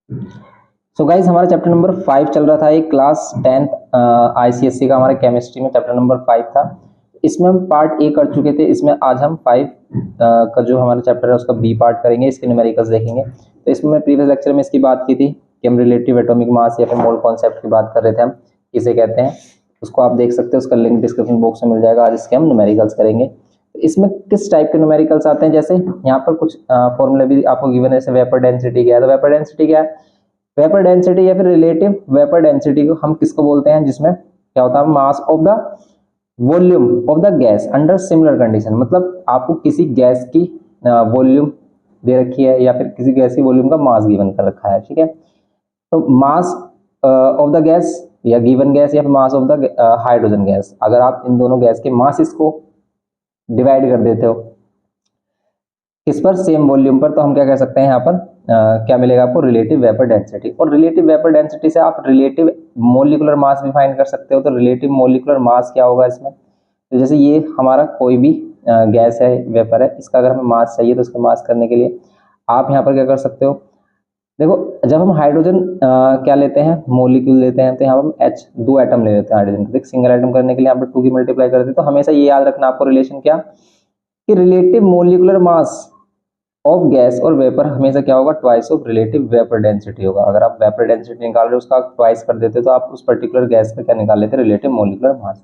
So guys हमारा chapter number 5 चल रहा था, एक क्लास 10th आईसीएससी का हमारा केमिस्ट्री में चैप्टर नंबर 5 था। इसमें हम पार्ट ए कर चुके थे। इसमें आज हम 5 का जो हमारा चैप्टर है उसका बी पार्ट करेंगे, इसके न्यूमेरिकल्स देखेंगे। तो इसमें मैं प्रीवियस लेक्चर में इसकी बात की थी कि हम रिलेटिव एटॉमिक मास या फिर मोल कॉन्सेप्ट की बात कर रहे थे, हम किसे कहते हैं। उसको आप देख सकते हैं, उसका लिंक डिस्क्रिप्शन बॉक्स में मिल जाएगा। आज इसके हम न्यूमेरिकल्स करेंगे। इसमें किस टाइप के न्यूमेरिकल्स आते हैं, जैसे यहाँ पर कुछ फॉर्मूला भी आपको गिवन है। जैसे वेपर डेंसिटी क्या है, तो वेपर डेंसिटी क्या है, वेपर डेंसिटी या फिर रिलेटिव वेपर डेंसिटी को हम किसको बोलते हैं, जिसमें क्या होता है, मास of the volume of the gas under similar condition. मतलब आपको किसी गैस की वॉल्यूम दे रखी है या फिर किसी गैस की वॉल्यूम का मास गिवन कर रखा है, ठीक है। तो मास ऑफ द गैस या गिवन गैस या फिर मास ऑफ द हाइड्रोजन गैस, अगर आप इन दोनों गैस के मासेस को डिवाइड कर देते हो किस पर, सेम वॉल्यूम पर, तो हम क्या कह सकते हैं यहाँ पर क्या मिलेगा आपको, रिलेटिव वेपर डेंसिटी। और रिलेटिव वेपर डेंसिटी से आप रिलेटिव मोलिकुलर मास भी फाइंड कर सकते हो। तो रिलेटिव मोलिकुलर मास क्या होगा इसमें, तो जैसे ये हमारा कोई भी गैस है, वेपर है, इसका अगर हमें मास चाहिए तो उसका मास करने के लिए आप यहाँ पर क्या कर सकते हो, देखो जब हम हाइड्रोजन क्या लेते हैं, मोलिक्यूल लेते हैं, तो यहाँ पर हम H 2 एटम ले लेते हैं हाइड्रोजन के। सिंगल एटम करने के लिए यहाँ पर 2 की मल्टीप्लाई करते हैं। तो हमेशा ये याद रखना आपको रिलेशन क्या, कि relative molecular mass of gas और वेपर हमेशा क्या होगा, twice of relative vapour density होगा। अगर आप वेपर डेंसिटी निकाल रहे हो उसका ट्वाइस कर देते तो आप उस पर्टिकुलर गैस का क्या निकाल लेते, रिलेटिव मोलिकुलर मास।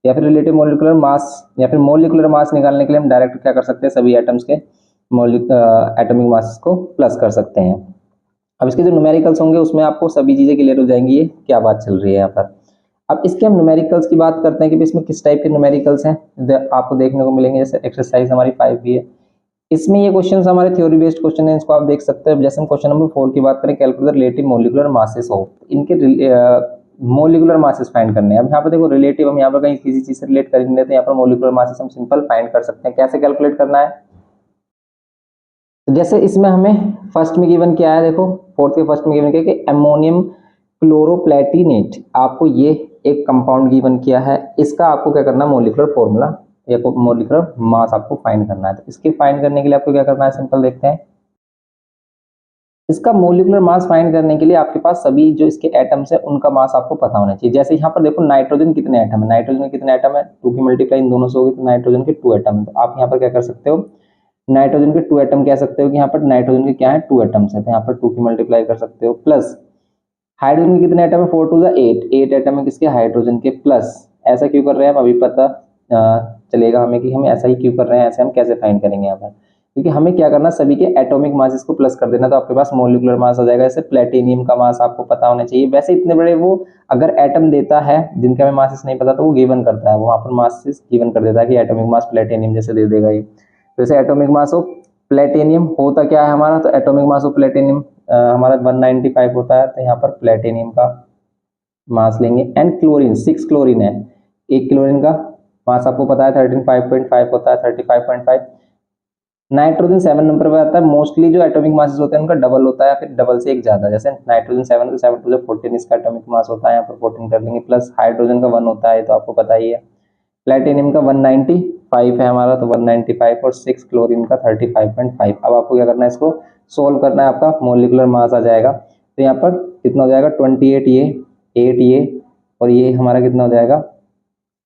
या फिर रिलेटिव मोलिकुलर मास या फिर मोलिकुलर मास निकालने के लिए हम डायरेक्ट क्या कर सकते हैं, सभी एटम्स के एटॉमिक मास को प्लस कर सकते हैं। अब इसके जो न्यूमेरिकल्स होंगे उसमें आपको सभी चीजें क्लियर हो जाएंगी, ये क्या बात चल रही है यहाँ पर। अब इसके हम न्यूमेरिकल्स की बात करते हैं कि इसमें किस टाइप के न्यूमेरिकल्स हैं, आपको देखने को मिलेंगे। जैसे एक्सरसाइज हमारी 5 भी है, इसमें ये क्वेश्चन हमारे थ्योरी बेस्ड क्वेश्चन है, इसको आप देख सकते हैं। जैसे हम क्वेश्चन नंबर 4 की बात करें, calculate relative molecular masses of, इनके मोलिकुलर मासेस फाइंड करने हैं। अब यहाँ पर देखो रिलेटिव, हम यहाँ पर कहीं किसी चीज से रिलेट कर नहीं देते, यहाँ पर मोलिकुलर मासेस हम सिंपल फाइंड कर सकते हैं। कैसे कैलकुलेट करना है, तो जैसे इसमें हमें फर्स्ट में गिवन क्या है, देखो फोर्थ के फर्स्ट में गिवन क्या है कि अमोनियम क्लोरोप्लेटिनेट, आपको ये एक कंपाउंड गिवन किया है। इसका आपको क्या करना है, मोलिकुलर फॉर्मूला या मोलिकुलर मास आपको फाइंड करना है। तो इसके फाइंड करने के लिए आपको क्या करना है, सिंपल देखते हैं। इसका मोलिकुलर मास फाइंड करने के लिए आपके पास सभी जो इसके एटम्स है उनका मास आपको पता होना चाहिए। जैसे यहाँ पर देखो नाइट्रोजन कितने एटम है, नाइट्रोजन में कितने एटम है, 2 की मल्टीप्लाई इन दोनों से होगी तो नाइट्रोजन के 2 एटम है। तो आप यहाँ पर क्या कर सकते हो, नाइट्रोजन के 2 एटम कह सकते हो कि यहाँ पर नाइट्रोजन के क्या है, 2 एटम्स है, तो यहाँ पर 2 की मल्टीप्लाई कर सकते हो। प्लस हाइड्रोजन के कितने एटम है, 4 टू 8 एटम है किसके, हाइड्रोजन के। प्लस ऐसा क्यों कर रहे हैं हम अभी पता चलेगा हमें कि हम ऐसा ही क्यों कर रहे हैं, ऐसे हम कैसे फाइंड करेंगे यहाँ पर, क्योंकि हमें क्या करना, सभी के एटॉमिक मासेस को प्लस कर देना, तो आपके पास मोलिकुलर मास आ जाएगा। जैसे प्लेटिनियम का मास आपको पता होना चाहिए। वैसे इतने बड़े वो अगर एटम देता है जिनका हमें मासेस नहीं पता तो वो गिवन करता है, वो वहाँ पर मासेस गिवन कर देता है कि एटॉमिक मास प्लेटिनियम जैसे दे देगा ये। जैसे एटॉमिक मास ऑफ प्लेटिनियम होता क्या है हमारा, तो एटॉमिक मास ऑफ प्लेटिनियम हमारा 195 होता है। तो यहाँ पर प्लेटिनियम का मास लेंगे। एंड क्लोरीन 6 क्लोरीन है, एक क्लोरीन का मास आपको पता है 13.5 होता है, 35.5। नाइट्रोजन 7 नंबर पर आता है। मोस्टली जो एटॉमिक मासेस होते हैं उनका डबल होता है, फिर डबल से एक ज्यादा। जैसे नाइट्रोजन 7 तो 7 टू 14 इसका एटॉमिक मास होता है, यहाँ पर 14 कर लेंगे। प्लस हाइड्रोजन का 1 होता है, तो आपको पता ही है। प्लेटिनियम का 195 है हमारा, तो 195 और 6 क्लोरीन का 35.5। अब आपको क्या करना है, इसको सोल्व करना है, आपका मोलिकुलर मास आ जाएगा। तो यहाँ पर कितना हो जाएगा, 28 ये 8 ये और ये हमारा कितना हो जाएगा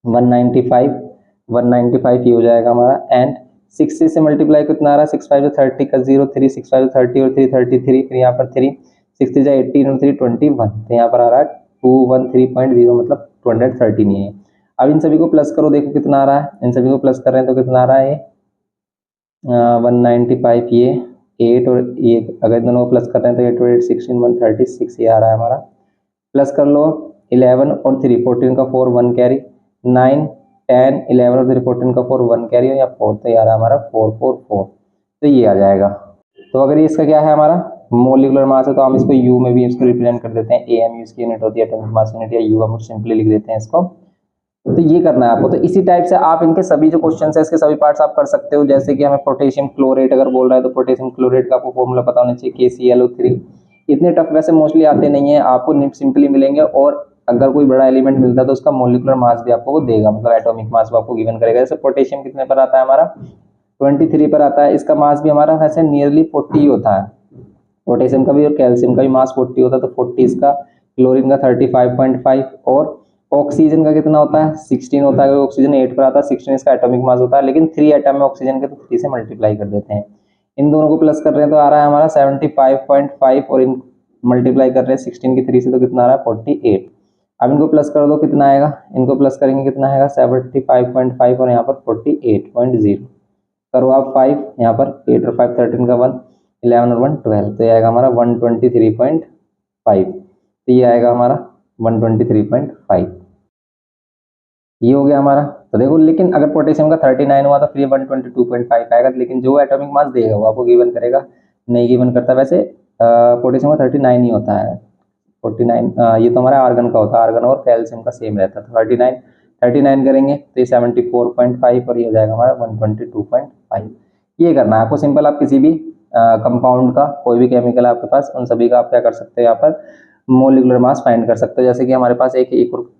195 ये हो जाएगा हमारा। एंड 60 से मल्टीप्लाई कितना आ रहा है, 6 5 30 का 0 3 6 5 30 और 3 33, फिर यहाँ पर 3 60 जा 18 और 3 21, तो यहाँ पर आ रहा है 213.0 मतलब 213 ये है। अब इन सभी को प्लस करो, देखो कितना आ रहा है, इन सभी को प्लस कर रहे हैं तो कितना आ रहा है, ये 195 ये 8 और ये अगर दोनों को प्लस कर रहे हैं तो 8 और 8 16 136 ये आ रहा है हमारा। प्लस कर लो 11 और 3 14 का 4 1 कैरी, 9 10 11 और 3 14 का 4 1 कैरी या 4, तो ये आ रहा है हमारा 444, तो ये आ जाएगा। तो अगर ये इसका क्या है हमारा मोलिकुलर मास है तो हम इसको यू में भी इसको रिप्रेजेंट कर देते हैं। एम इसकी यूनिट होती है एटॉमिक मास यूनिट, या यू हम सिंपली लिख देते हैं इसको। तो ये करना है आपको। तो इसी टाइप से आप इनके सभी जो क्वेश्चन है इसके सभी पार्ट्स आप कर सकते हो। जैसे कि हमें पोटेशियम क्लोरेट अगर बोल रहा है तो पोटेशियम क्लोरेट का आपको फॉर्मूला पता होना चाहिए, KClO3। इतने टफ वैसे मोस्टली आते नहीं है, आपको सिंपली मिलेंगे। और अगर कोई बड़ा एलिमेंट मिलता है तो उसका मोलिकुलर मास भी आपको वो देगा, मतलब एटॉमिक मास भी आपको गिवन करेगा। जैसे पोटेशियम कितने पर आता है हमारा, 23 पर आता है। इसका मास भी हमारा वैसे नियरली 40 होता है, पोटेशियम का भी और कैल्शियम का भी मास 40 होता है, तो 40 इसका, क्लोरीन का 35.5 और ऑक्सीजन का कितना होता है 16 होता है, ऑक्सीजन 8 पर आता है, 16 इसका एटॉमिक मास होता है, लेकिन 3 एटम है ऑक्सीजन के, तो 3 से मल्टीप्लाई कर देते हैं। इन दोनों को प्लस कर रहे हैं तो आ रहा है हमारा 75.5 और इन मल्टीप्लाई कर रहे हैं 16 की 3 से तो कितना आ रहा है 48। अब इनको प्लस कर दो, कितना आएगा, इनको प्लस करेंगे कितना आएगा 75.5 और यहाँ पर 48.0। करो आप 5, यहाँ पर 8 और 5 13 का 1, 11 और 1 12, तो ये आएगा हमारा 123.5। तो ये आएगा हमारा 123.5, ये हो गया हमारा। तो देखो, लेकिन अगर पोटेशियम का 39 हुआ तो फिर ये 122.5 आएगा, लेकिन जो एटॉमिक मास देगा वो आपको गिवन करेगा, नहीं गिवन करता। वैसे पोटेशियम का 39 ही होता है, 49 ये तो हमारा आर्गन का होता है, आर्गन और कैल्शियम का सेम रहता है, तो 39 करेंगे तो ये 74.5 और ये हो जाएगा हमारा 122.5। ये करना है आपको सिंपल। आप किसी भी कंपाउंड का, कोई भी केमिकल आपके पास, उन सभी का आप क्या कर सकते हैं यहाँ पर मोलिकुलर मास फाइंड कर सकते हो। जैसे कि हमारे पास एक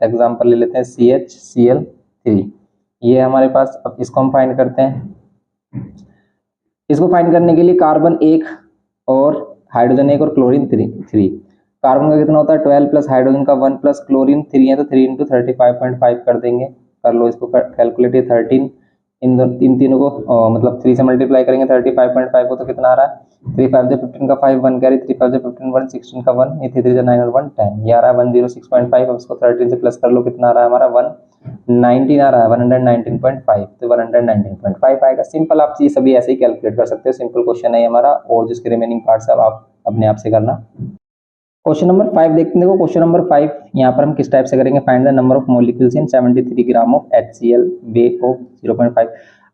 एग्जांपल ले लेते हैं CHCl3, ये हमारे पास। अब इसको हम फाइंड करते हैं। इसको फाइंड करने के लिए कार्बन 1 और हाइड्रोजन 1 और क्लोरीन 3। कार्बन का कितना होता है 12 प्लस हाइड्रोजन का 1 प्लस क्लोरीन 3 है, तो 3 इंटू 35.5 कर देंगे। कर लो इसको कैलकुलेट, 13 इन तीनों को मतलब 3 से मल्टीप्लाई करेंगे 35.5 को, तो कितना आ रहा है 3 5 से 15 का 5 1 कैरी, 3 5 से 15 1 16 का 1, ये 3 3 9 और 1 10, ये आ रहा है 106.5। अब इसको 13 से प्लस कर लो, कितना आ रहा है हमारा 119 आ रहा है, 119.5, तो 119.5 आएगा। सिंपल, आप ये सभी ऐसे ही कैलकुलेट कर सकते हो, सिंपल क्वेश्चन है हमारा, और जिसके रिमेनिंग पार्ट्स है आप अपने आप से करना। क्वेश्चन नंबर 5 देखते हैं। देखो क्वेश्चन नंबर 5 यहाँ पर हम किस टाइप से करेंगे, find the number of molecules in 73 gram of HCl way of 0.5।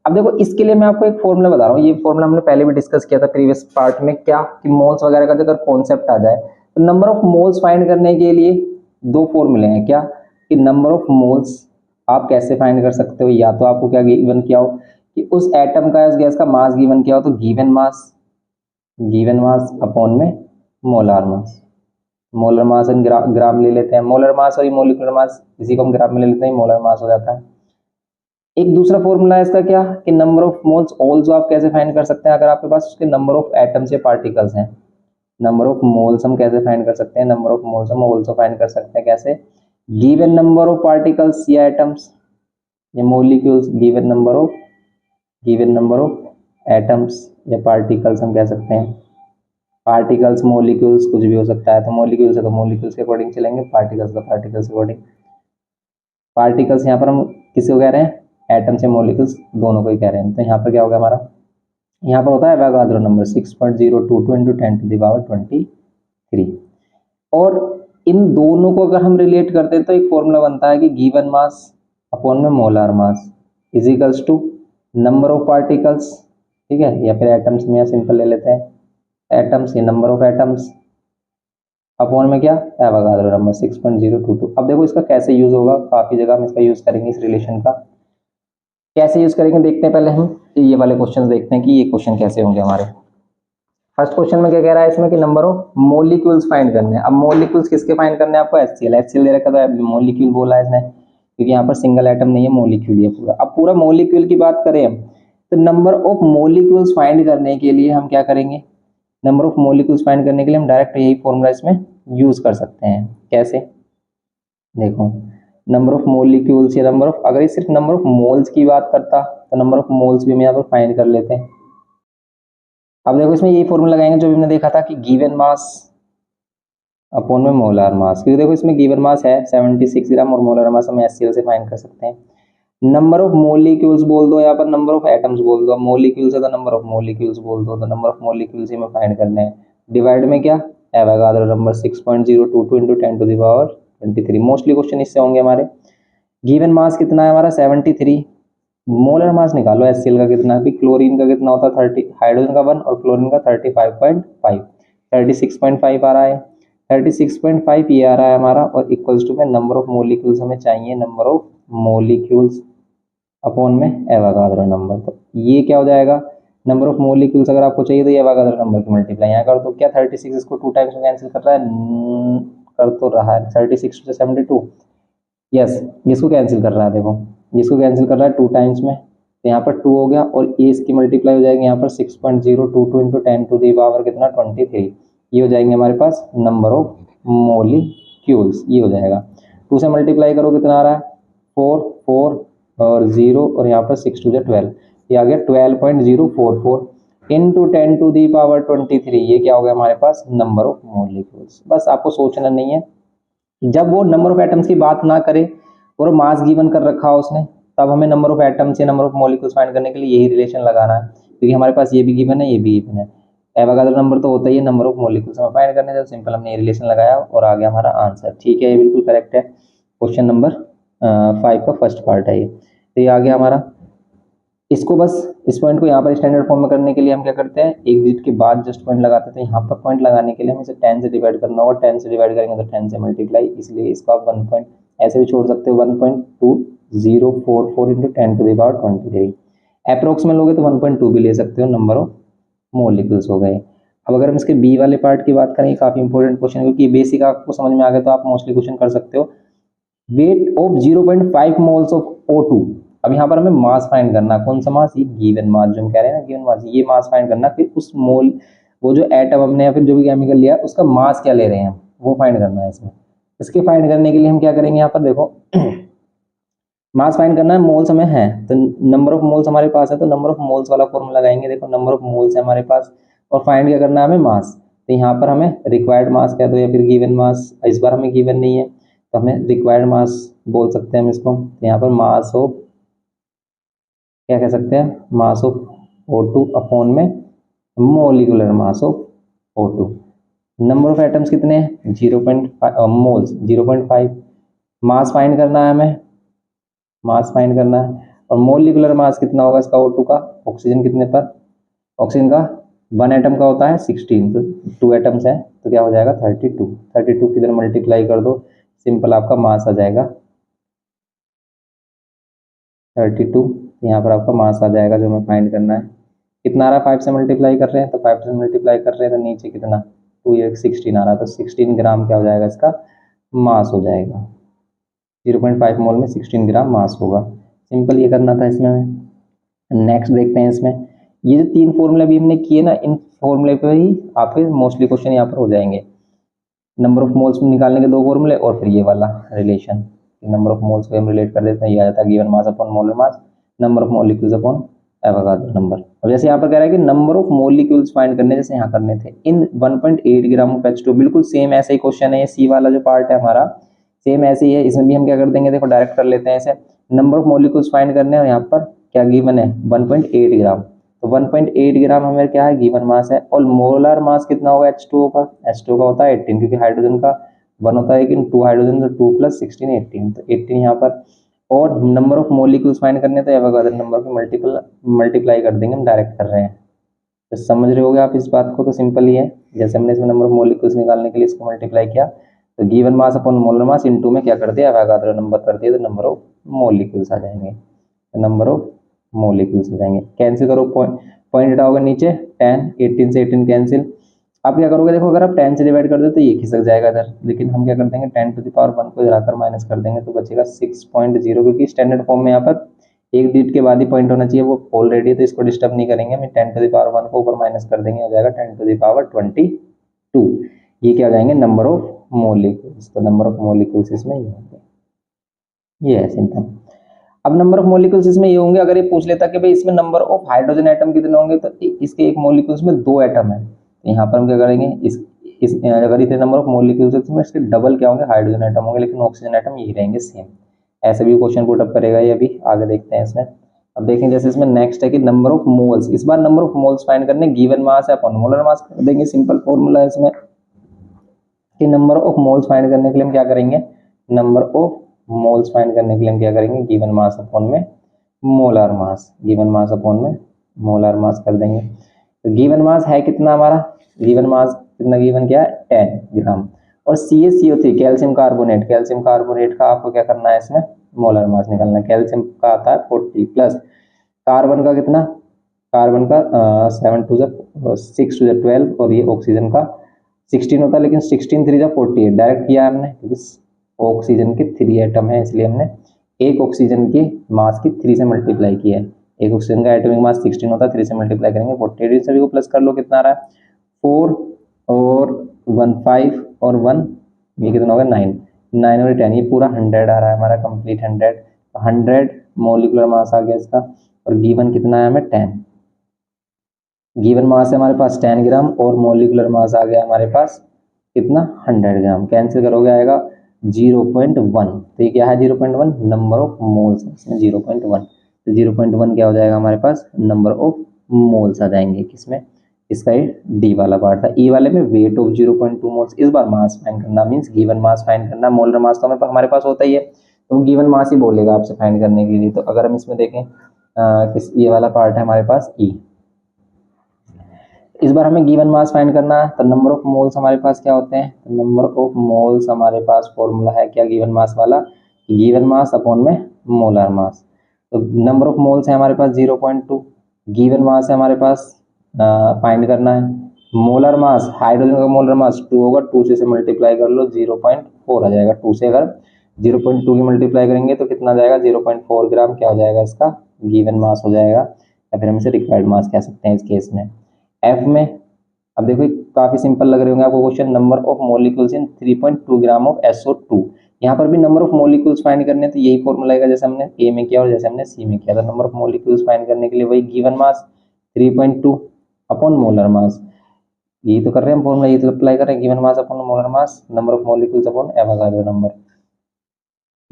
अब देखो, इसके लिए मैं आपको एक फॉर्मूला बता रहा हूँ, ये फॉर्मूला हमने पहले भी डिस्कस किया था प्रीवियस पार्ट में, क्या कि मोल्स वगैरह का अगर कॉन्सेप्ट आ जाए तो नंबर ऑफ मोल्स फाइंड करने के लिए दो फॉर्मूले हैं। क्या कि नंबर ऑफ मोल्स आप कैसे फाइंड कर सकते हो, या तो आपको क्या गिवन किया हो कि उस एटम का, उस गैस का मास गिवन किया हो, तो गिवन मास अपॉन में molar mass. Molar mass and gram ले लेते हैं, मोलर मास और मोलिकुलर मास, इसी को हम ग्राम में ले लेते हैं, मोलर मास हो जाता है। एक दूसरा फॉर्मूला है इसका, क्या कि नंबर ऑफ मोल्स ऑल्सो आप कैसे फाइंड कर सकते हैं, अगर आपके पास उसके नंबर ऑफ एटम्स या पार्टिकल्स हैं। नंबर ऑफ मोल्स हम कैसे फाइंड कर सकते हैं, नंबर ऑफ मोल्स हम ऑल्सो फाइंड कर सकते हैं कैसे, गिवन नंबर ऑफ पार्टिकल्स या एटम्स या molecules, given number of atoms या पार्टिकल्स हम कह सकते हैं। पार्टिकल्स मोलिक्यूल्स कुछ भी हो सकता है, तो मोलिक्यूल्स है तो मोलिक्यूल्स के अकॉर्डिंग चलेंगे, पार्टिकल्स का पार्टिकल्स के अकॉर्डिंग। पार्टिकल्स यहाँ पर हम किसी को कह रहे हैं, एटम्स या मोलिक्यूल्स दोनों को ही कह रहे हैं। तो यहाँ पर क्या होगा हमारा, यहाँ पर होता है Avogadro number 6.022 into 10 to the power 23। और इन दोनों को अगर हम रिलेट करते हैं तो एक फॉर्मूला बनता है कि गिवन मास अपॉन में molar mass is equals to number of particles, ठीक है, या फिर एटम्स में सिंपल ले लेते हैं, एटम्स ये नंबर ऑफ एटम्स अपॉन में क्या एवोगाड्रो नंबर 6.022। अब देखो इसका कैसे यूज होगा, काफी जगह हम इसका यूज करेंगे, इस रिलेशन का कैसे यूज करेंगे देखते हैं। पहले हम ये वाले क्वेश्चंस देखते हैं कि ये क्वेश्चन कैसे होंगे हमारे। फर्स्ट क्वेश्चन में क्या कह रहा है इसमें कि नंबर ऑफ मोलिक्यूल्स फाइंड करने हैं। अब मोलिक्यूल्स किसके फाइंड करने हैं आपको, HCl दे रखा था, मोलिक्यूल बोला है इसने, क्योंकि यहाँ पर सिंगल एटम नहीं है, मोलिक्यूल है पूरा। अब पूरा मोलिक्यूल की बात करें हम, तो नंबर ऑफ मोलिक्यूल्स फाइंड करने के लिए हम क्या करेंगे, नंबर ऑफ मोलिक्यूल्स फाइंड करने के लिए हम डायरेक्ट यही फॉर्मूला इसमें यूज कर सकते हैं। कैसे, देखो नंबर ऑफ मोलिक्यूल्स या नंबर ऑफ, अगर ये सिर्फ नंबर ऑफ मोल्स की बात करता तो नंबर ऑफ मोल्स भी हम यहाँ पर फाइंड कर लेते हैं। अब देखो इसमें यही फॉर्मूला लगाएंगे जो हमने देखा था कि गिवन मास अपॉन में मोलार मास, क्योंकि देखो इसमें गिवन मास है 76 ग्राम और मोलार मास हम HCl से फाइंड कर सकते हैं। नंबर ऑफ मोलिक्यूल्स बोल दो, यहाँ पर नंबर ऑफ एटम्स बोल दो, मोलिक्यूल्स है तो नंबर ऑफ मोलिक्यूल्स बोल दो, तो नंबर ऑफ मोलिक्यूल्स ही हमें फाइंड करने हैं। डिवाइड में क्या Avogadro number 6.022 into 10 to the power 23। Mostly question इससे होंगे हमारे। गिवन मास कितना है हमारा 73, मोलर मास निकालो HCl का कितना है, क्लोरीन का कितना होता है 30, हाइड्रोजन का 1 और क्लोरीन का 35.5, 36.5 आ रहा है, 36.5 ये आ रहा है हमारा, और इक्वल्स टू में नंबर ऑफ मोलिक्यूल्स हमें चाहिए, नंबर ऑफ मोलिक्यूल्स अपॉन में एवोगाड्रो नंबर। तो ये क्या हो जाएगा, नंबर ऑफ मोलिक्यूल्स अगर आपको चाहिए तो ये एवोगाड्रो नंबर की मल्टीप्लाई यहाँ कर दो, क्या 36 इसको 2 टाइम्स में कैंसिल कर रहा है, कर तो रहा है, 36 से 72, यस इसको कैंसिल कर रहा है, देखो इसको कैंसिल कर रहा है 2 टाइम्स में, तो यहाँ पर 2 हो गया, और ये इसकी मल्टीप्लाई हो जाएगी यहाँ पर 6.022 इंटू 10 टू दी पावर कितना 23, ये हो जाएंगे हमारे पास नंबर ऑफ मोलिक्यूल्स, ये हो जाएगा। 2 से मल्टीप्लाई करो कितना आ रहा है 4 4 और 0 और यहाँ पर 6 2 12, ये आ गया 12.044 इंटू 10 टू दी पावर 23, ये क्या हो गया हमारे पास नंबर ऑफ मोलिक्यूल्स। बस आपको सोचना नहीं है, जब वो नंबर ऑफ एटम्स की बात ना करे और मास गिवन कर रखा हो उसने, तब हमें नंबर ऑफ एटम्स या नंबर ऑफ मॉलिक्यूल्स फाइंड करने के लिए यही रिलेशन लगाना है, क्योंकि हमारे पास ये भी गिवन है ये भी गिवन है। एवोगाड्रो नंबर तो होता ही है, नंबर ऑफ मॉलिक्यूल्स हमें फाइंड करने से सिंपल हमने ये रिलेशन लगाया और आ गया हमारा आंसर। ठीक है, ये बिल्कुल करेक्ट है। क्वेश्चन नंबर 5 का फर्स्ट पार्ट है ये। तो ये आ गया हमारा। इसको बस इस पॉइंट को यहाँ पर स्टैंडर्ड फॉर्म में करने के लिए हम क्या करते हैं, एक डिजिट के बाद जस्ट पॉइंट लगाते थे। यहाँ पर पॉइंट लगाने के लिए हमें इसे 10 से डिवाइड करना होगा, 10 से डिवाइड करेंगे तो 10 से मल्टीप्लाई, इसलिए इसको आप 1 पॉइंट ऐसे भी छोड़ सकते हो, 1.2044 into 10 to the power 23। Approx में लोगे तो 1.2 भी ले सकते हो, नंबर ऑफ मोलिक्यूल्स हो गए। अब अगर हम इसके बी वाले पार्ट की बात करें, काफी इंपॉर्टेंट क्वेश्चन है, क्योंकि बेसिक आपको समझ में आ गया तो आप मोस्टली क्वेश्चन कर सकते हो। Weight of 0.5 moles of O2। अब यहाँ पर हमें मास फाइंड करना, कौन सा मास, ये गिवन मास जो हम कह रहे हैं ना, गिवन मास, ये मास फाइंड करना। फिर उस मोल, वो जो एटम हमने या फिर जो भी केमिकल लिया उसका मास क्या ले रहे हैं वो फाइंड करना है इसमें। इसके फाइंड करने के लिए हम क्या करेंगे, यहाँ पर देखो मास फाइंड करना है, मोल्स हमें है तो नंबर ऑफ मोल्स हमारे पास है, तो नंबर ऑफ मोल्स वाला फॉर्मूला लगाएंगे। देखो नंबर ऑफ मोल्स है हमारे पास और फाइंड क्या करना है हमें, मास। तो यहाँ पर हमें रिक्वायर्ड मास कह दो या फिर गिवन मास, इस बार हमें गिवन नहीं है तो हमें रिक्वायर्ड मास बोल सकते हैं हम इसको। तो यहाँ पर मास ऑफ, क्या कह सकते हैं, मास ऑफ O2 अपॉन में molecular mass of O2। Number of atoms कितने हैं 0.5 मोल्स 0.5। मास फाइंड करना है हमें, मास फाइंड करना है। और मोलिकुलर मास कितना होगा इसका O2 का, ऑक्सीजन कितने पर, ऑक्सीजन का 1 एटम का होता है 16, तो 2 एटम्स है तो क्या हो जाएगा 32। 32 किधर मल्टीप्लाई कर दो, सिंपल आपका मास आ जाएगा 32। यहाँ पर आपका मास आ जाएगा जो हमें फाइंड करना है। कितना आ रहा है, 5 से मल्टीप्लाई कर रहे हैं तो 5 से मल्टीप्लाई कर रहे हैं तो नीचे कितना 2 ये 16 आ रहा है, तो 16 ग्राम क्या हो जाएगा इसका मास हो जाएगा। 0.5 मोल में 16 ग्राम मास होगा। सिंपल ये करना था इसमें हमें। नेक्स्ट देखते हैं इसमें, ये जो 3 फॉर्मूले भी हमने किए ना, इन फॉर्मूले पे ही आपके मोस्टली क्वेश्चन यहाँ पर हो जाएंगे। नंबर ऑफ मोल्स निकालने के 2 फॉर्मूले और फिर ये वाला रिलेशन, नंबर ऑफ मोल्स को हम रिलेट कर देते हैं, ये आ जाता है given mass upon molar mass, number of molecules upon Avogadro number. अब जैसे यहाँ पर कह रहा है कि नंबर ऑफ मॉलिक्यूल्स फाइंड करने, जैसे यहाँ करने थे इन 1.8 ग्राम ऑफ H2, बिल्कुल सेम ऐसा ही क्वेश्चन है। ये सी वाला जो पार्ट है हमारा सेम ऐसे ही है, इसमें भी हम क्या कर देंगे, देखो डायरेक्ट कर लेते हैं ऐसे। नंबर ऑफ मॉलिक्यूल्स फाइंड करने और यहाँ पर क्या गिवन है 1.8 ग्राम, तो 1.8 ग्राम हमें क्या है गिवन मास है। और मोलर मास कितना होगा H2O का, H2O का होता है 18, क्योंकि हाइड्रोजन का 1 होता है लेकिन 2 हाइड्रोजन, तो 2 + 16 18, तो 18 यहाँ पर। और नंबर ऑफ मॉलिक्यूल्स फाइंड करने तो एवोगाड्रो नंबर के मल्टीप्लाई कर देंगे, हम डायरेक्ट कर रहे हैं। तो समझ रहे होगे आप इस बात को, तो सिंपल ही है। जैसे हमने इसमें नंबर ऑफ मॉलिक्यूल्स निकालने के लिए इसको मल्टीप्लाई किया, तो given mass upon molar mass into में क्या कर दिया एवोगाड्रो नंबर कर दिया, तो नंबर ऑफ मॉलिक्यूल्स आ जाएंगे, नंबर ऑफ मॉलिक्यूल्स हो जाएंगे। कैंसिल करो, पॉइंट हटाओगे नीचे 10, 18 से 18 कैंसिल। आप क्या करोगे, देखो अगर आप 10 से डिवाइड कर दो तो ये खिसक जाएगा इधर, लेकिन हम क्या कर देंगे 10 टू द पावर 1 को इधर आकर माइनस कर देंगे तो बचेगा 6.0, क्योंकि स्टैंडर्ड फॉर्म में यहाँ पर एक डिजिट के बाद ही पॉइंट होना चाहिए, वो ऑलरेडी, तो इसको डिस्टर्ब नहीं करेंगे। हम 10 टू द पावर 1 को ऊपर माइनस कर देंगे, हो जाएगा 10 टू द पावर 22। ये क्या हो जाएंगे नंबर ऑफ मॉलिक्यूल्स, तो नंबर ऑफ मॉलिक्यूल्स इसमें ये होंगे, ये है सिंपल। अब नंबर ऑफ मॉलिक्यूल्स इसमें ये होंगे, अगर ये पूछ लेता कि भाई इसमें नंबर ऑफ हाइड्रोजन एटम कितने होंगे, तो इसके एक मॉलिक्यूल्स में 2 एटम है, तो यहाँ पर हम क्या करेंगे, इस अगर इतने नंबर ऑफ मॉलिक्यूल्स है तो इसमें इसके डबल क्या होंगे हाइड्रोजन एटम होंगे, लेकिन ऑक्सीजन एटम यही रहेंगे सेम। ऐसे भी क्वेश्चन पुट अप करेगा ये, अभी आगे देखते हैं इसमें। अब देखें जैसे इसमें नेक्स्ट है कि नंबर ऑफ मोल्स, इस बार नंबर ऑफ मोल्स फाइंड करने, गिवन मास है अपॉन मोलर मास कर देंगे। सिंपल फॉर्मूला है इसमें कि नंबर ऑफ मोल्स फाइंड करने के लिए हम क्या करेंगे, नंबर ऑफ मोल्स फाइंड करने के लिए हम क्या करेंगे, गिवन मास अपॉन में मोलर मास, गिवन मास अपॉन में मोलर मास कर देंगे। तो गिवन मास है कितना हमारा, गिवन मास कितना गिवन क्या है 10 ग्राम। और CaCO3 calcium carbonate, calcium carbonate का आपको क्या करना है इसमें मोलर मास निकालना है। कैल्शियम का आता है 40 प्लस कार्बन का कितना, कार्बन का 7 2 6 2 12, और ये ऑक्सीजन का 16 होता है, लेकिन 16 3 48 डायरेक्ट किया है हमने, क्योंकि ऑक्सीजन के 3 एटम है इसलिए हमने एक ऑक्सीजन की मास की 3 से मल्टीप्लाई किया है। एक ऑक्सीजन का एटॉमिक मास 16 होता है, 3 से मल्टीप्लाई करेंगे 48, सभी को प्लस कर लो कितना आ रहा है 4 और 1 5 और 1, ये कितना होगा 9, 9 और 10, ये पूरा 100 आ रहा है हमारा, कंप्लीट 100, 100 मोलिकुलर मास आ गया इसका। और गिवन कितना है हमें 10, गिवन मास है हमारे पास 10 ग्राम और मोलिकुलर मास आ गया हमारे पास कितना 100 ग्राम। कैंसिल करोगे आएगा 0.1, तो ये क्या है 0.1, नंबर ऑफ मोल्स है इसमें 0.1, तो 0.1 क्या हो जाएगा हमारे पास, नंबर ऑफ मोल्स आ जाएंगे किसमें, इसका ये डी वाला पार्ट था। ई वाले में वेट ऑफ 0.2 मोल्स, इस बार मास फाइंड करना, मींस गिवन मास फाइंड करना। मोलर मास तो हमारे पास होता ही है, तो गिवन मास ही बोलेगा आपसे फाइंड करने के लिए। तो अगर हम इसमें देखें किस, ये वाला पार्ट है हमारे पास ई, इस बार हमें गिवन मास फाइंड करना है। तो नंबर ऑफ मोल्स हमारे पास क्या होते हैं, तो नंबर ऑफ मोल्स हमारे पास फॉर्मूला है क्या गिवन मास वाला, गिवन मास अपॉन में मोलर मास। तो नंबर ऑफ मोल्स है हमारे पास 0.2, गिवन मास है हमारे पास फाइंड करना है। मोलर मास, हाइड्रोजन का मोलर मास 2 होगा, 2 से मल्टीप्लाई कर लो 0.4 आ जाएगा। 2 से अगर 0.2 की मल्टीप्लाई करेंगे तो कितना जाएगा 0.4 ग्राम, क्या हो जाएगा इसका गिवन मास हो जाएगा, या फिर हम इसे रिक्वायर्ड मास कह सकते हैं इस केस में। एफ में अब देखो काफी सिंपल लग रहे होंगे आपको question, number of molecules in 3.2 gram of SO2। यहाँ पर भी नंबर ऑफ मॉलिक्यूल्स फाइंड करने, तो यही फॉर्मूला आएगा जैसे हमने ए में किया और जैसे हमने सी में किया था। नंबर ऑफ मॉलिक्यूल्स फाइंड करने के लिए वही गिवन मास 3.2 अपॉन मोलर मास, यही तो कर रहे हैं हम फॉर्मूला, यही तो अप्लाई कर रहे हैं, given mass upon molar mass, number of molecules upon Avogadro number.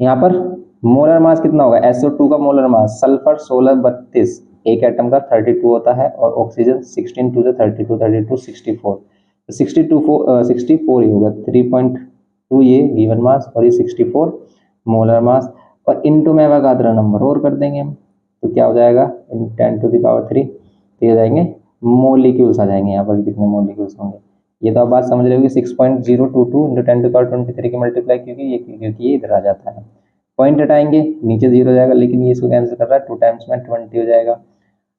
यहाँ पर मोलर मास कितना होगा, SO2 का मोलर मास, सल्फर 1632, एक एटम का 32 होता है, और ऑक्सीजन 16 2 से 32 32 64, तो 64 ही होगा, 3.2 ये गिवन मास और ये 64 मोलर मास, और इनटू में एवोगाड्रो नंबर और कर देंगे हम, तो क्या हो जाएगा 10⁻3, तो ये हो जाएंगे मोलिक्यूल्स आ जाएंगे। यहाँ पर कितने मोलिक्यूल्स होंगे ये तो आप बात समझ रहे हो कि 6.022 इंटू 10⁻23 की मल्टीप्लाई, क्योंकि ये इधर आ जाता है, पॉइंट हटाएंगे नीचे 0 हो जाएगा, लेकिन ये इसको कैंसिल कर रहा है, 2 टाइम्स में 20 हो जाएगा।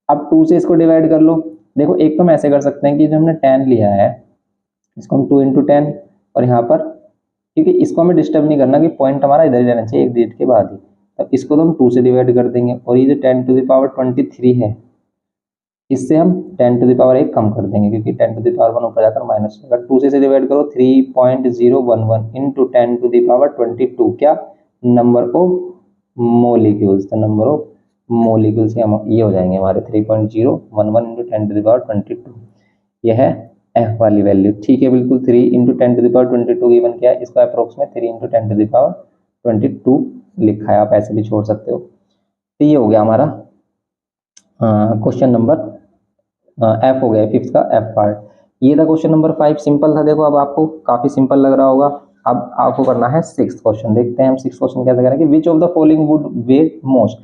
अब 2 से इसको डिवाइड कर लो, देखो एक तो हम ऐसे कर सकते हैं कि जो हमने 10 लिया है इसको हम 2 इंटू 10, और यहाँ पर क्योंकि इसको हमें डिस्टर्ब नहीं करना कि पॉइंट हमारा इधर ही रहना चाहिए एक डिजिट के बाद ही, तब इसको तो हम 2 से डिवाइड कर देंगे, और ये जो 10⁻23 है इससे हम 10⁻1 कम कर देंगे, क्योंकि 10⁻1 ऊपर जाकर माइनस होगा। 2 से डिवाइड करो 3.011 इंटू 10⁻22, क्या नंबर ऑफ मोलिक्यूल्स, तो नंबर ऑफ मोलिक्यूल्स ये हो जाएंगे हमारे 3.011 इंटू 10⁻22, यह है एफ वाली वैल्यू। ठीक है बिल्कुल, 3 इंटू 10�र22 गिवन किया है, इसको अप्रोक्स में 3 इंटू 10⁻22 लिखा है, आप ऐसे भी छोड़ सकते हो। तो ये हो गया हमारा क्वेश्चन नंबर एफ हो गया, फिफ्थ का एफ पार्ट। ये था क्वेश्चन नंबर 5, सिंपल था। देखो अब आपको काफी सिंपल लग रहा होगा, अब आपको करना है सिक्स्थ क्वेश्चन। देखते हैं हम सिक्स्थ क्वेश्चन कैसे करेंगे। Which of the following would weigh most,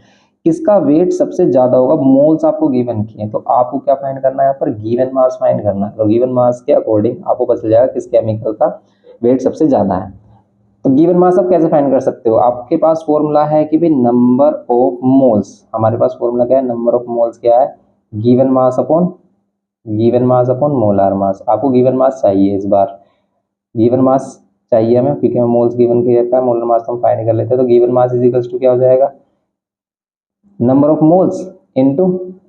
किसका वेट सबसे ज्यादा होगा, मोल्स आपको गिवन किए, तो आपको क्या फाइंड करना है, यहाँ पर गिवन मास फाइंड करना है। तो गिवन मास के अकॉर्डिंग आपको पता चल जाएगा किस केमिकल का वेट सबसे ज्यादा है। तो गिवन मास आप कैसे फाइंड कर सकते हो, आपके पास फॉर्मूला है कि भाई नंबर ऑफ मोल्स, हमारे पास फॉर्मूला क्या है, नंबर ऑफ मोल्स क्या है, given mass upon molar mass. आपको गिवन मास चाहिए, इस बार गिवन मास चाहिए हमें, क्योंकि हमें मोल्स गिवन किया जाता है, मोलर मास तो हम फाइंड कर लेते हैं। तो given mass is equals to क्या हो जाएगा, number of moles into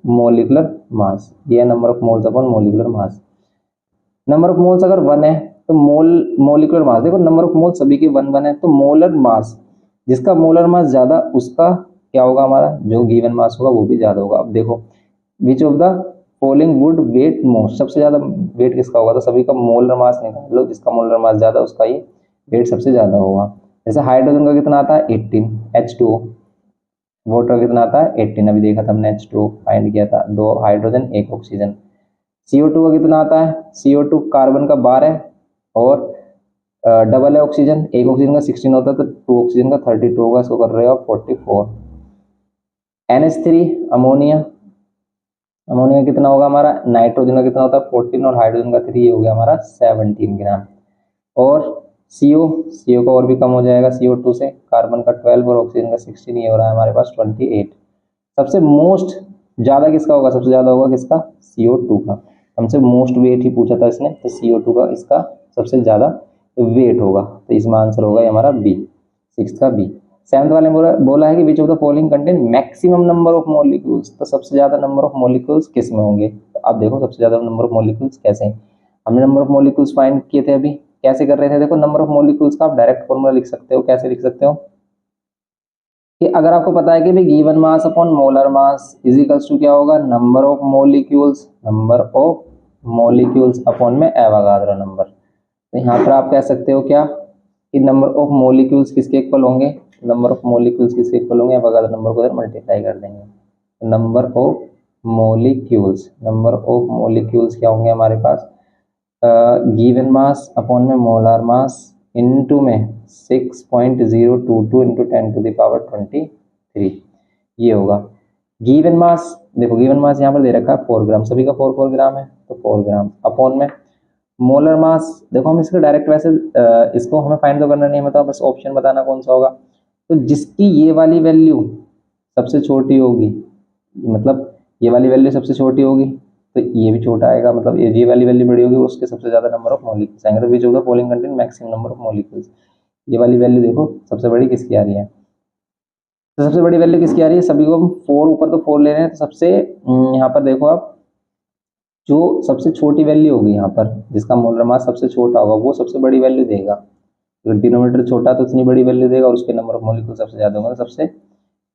molecular mass, ये है number of moles upon molecular mass. Number of moles अगर 1 है तो मोलिकुलर मास, देखो नंबर ऑफ मोल्स सभी के 1 है, तो मोलर मास, जिसका मोलर मास ज्यादा उसका क्या होगा, हमारा जो गिवन मास होगा वो भी ज्यादा होगा। अब देखो which of the following would weigh most, सबसे ज्यादा वेट किसका होगा, तो सभी का मोलर मास निकाल लो, जिसका मोलर मास ज्यादा उसका ही वेट सबसे ज्यादा होगा। जैसे हाइड्रोजन का कितना आता है 18, H2O, वाटर कितना आता है 18, अभी देखा था हमने H2O फाइंड किया था, 2 हाइड्रोजन 1 ऑक्सीजन। CO2 का कितना आता है, CO2 कार्बन का 12 और डबल है ऑक्सीजन, एक ऑक्सीजन का 16 होता है, तो 2 ऑक्सीजन का 32 होगा, इसको कर रहे हो 44। NH3 अमोनिया, अमोनिया कितना होगा हमारा, नाइट्रोजन का कितना होता है 14 और हाइड्रोजन का 3, ये हो गया हमारा 17 ग्राम। और CO का और भी कम हो जाएगा CO2 से, कार्बन का 12 और ऑक्सीजन का 16, ये हो रहा है हमारे पास 28। सबसे मोस्ट ज्यादा किसका होगा, सबसे ज्यादा होगा किसका, CO2 का। हमसे मोस्ट वेट ही पूछा था इसने, तो CO2 का इसका सबसे ज्यादा वेट होगा, तो इसमें आंसर होगा हमारा बी, सिक्स का बी। सेवंथ वाले बोला है कि विच of the following contain maximum number of molecules, तो सबसे ज्यादा नंबर ऑफ मॉलिक्यूल्स किस में होंगे। तो अब देखो सबसे ज्यादा नंबर ऑफ मॉलिक्यूल्स कैसे हैं, हमने नंबर ऑफ मॉलिक्यूल्स फाइंड किए थे अभी, कैसे कर रहे थे, देखो नंबर ऑफ मॉलिक्यूल्स का आप डायरेक्ट फॉर्मूला लिख सकते हो। कैसे लिख सकते हो कि अगर आपको पता है कि भाई given mass upon molar mass is equals to क्या होगा, नंबर ऑफ मॉलिक्यूल्स अपॉन में एवोगाड्रो नंबर। तो यहाँ पर आप कह सकते हो क्या कि नंबर ऑफ मॉलिक्यूल्स किसके इक्वल होंगे, नंबर ऑफ मॉलिक्यूल्स किसके इक्वल होंगे, एवोगाड्रो नंबर को इधर मल्टीप्लाई कर देंगे। नंबर ऑफ मॉलिक्यूल्स क्या होंगे हमारे पास, गिवन मास अपॉन में मोलर मास इनटू में 6.022 इंटू 10⁻23 ये होगा। गिवन मास, देखो गिवन मास यहाँ पर दे रखा है 4 ग्राम, सभी का 4 ग्राम है तो 4 ग्राम अपॉन में मोलर मास। देखो हम इसको डायरेक्ट वैसे इसको हमें फाइंड तो करना नहीं है, मतलब बस ऑप्शन बताना कौन सा होगा। तो जिसकी ये वाली वैल्यू सबसे छोटी होगी, मतलब ये वाली वैल्यू सबसे छोटी होगी तो ये भी छोटा आएगा, मतलब ये वाली वैल्यू बड़ी होगी उसके सबसे ज्यादा नंबर ऑफ मॉलिक्यूल्स आएंगे। तो विच होगा polling content maximum number of molecules. ये वाली वैल्यू देखो सबसे बड़ी किसकी आ रही है, तो सबसे बड़ी वैल्यू किसकी आ रही है, सभी को हम 4 ऊपर तो 4 ले रहे हैं, तो सबसे यहाँ पर देखो आप जो सबसे छोटी वैल्यू होगी यहाँ पर जिसका मोलर मास सबसे छोटा होगा वो सबसे बड़ी वैल्यू देगा। अगर डिनोमिनेटर छोटा तो इतनी बड़ी वैल्यू देगा और उसके नंबर ऑफ मॉलिक्यूल सबसे ज्यादा होगा। तो सबसे